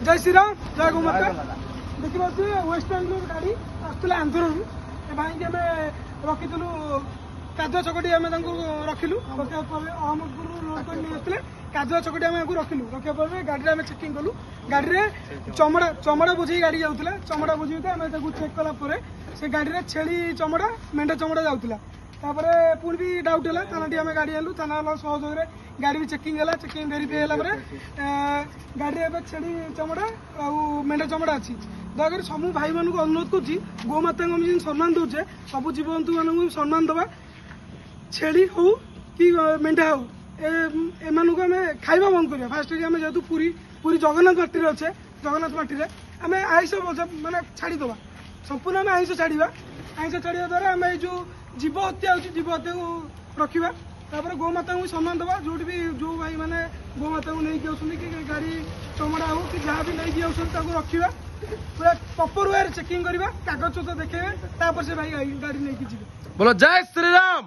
जय श्री राम जय गोमाता देखिए वेस्ट बेंगलोर गाड़ी आसला आंध्र भाई आम रखीलु काजुआ चकटी आम रखिलु अहमदपुर रोड कर नहीं आसते काजुआ चकटी आम रखिलु रखा गाड़ी में चेकिंग कलु गाड़ी में चमड़ा बोझे गाड़ी जाऊला चमड़ा बोझे आम चेक कलापर से गाड़ी में छेली चमड़ा मेढा चमड़ा जाऊला तापर पुणी भी डाउट है थाना आम गाड़ी आलु थाना सहयोग गाड़ी भी चेकिंग है चेकिंग वेरीफाई है गाड़ी में छेली चमड़ा मेढा चमड़ा अच्छी दयाकोरी सब भाई मान को अनुरोध कर गोमाता को जिन सम्मान दौचे सब जीवजंतु मान सम्मान दवा छेली हो कि मेढा हो एम खाଇବା बंद करिया फास्ट आम जेहतु पूरी पूरी जगन्नाथ माटी अच्छे जगन्नाथ माटी आम आइष माने छाड़ीदवा संपूर्ण आम आइष छाड़ा आइष छाड़ा द्वारा आम जो जीव हत्या हो जीव हत्या को रखा तापर गोमाता को सम्मान दवा जो भी जो भाई मैंने गोमाता को लेकिन आसुँच कि गाड़ी चमड़ा हो कि जहाँ भी लेकिन आसुँच रखा पूरा प्रॉपर वे चेकिंग करवा कागज पत्र देखेबे तापर से भाई गाड़ी लेकिन जी बोलो जय श्री राम।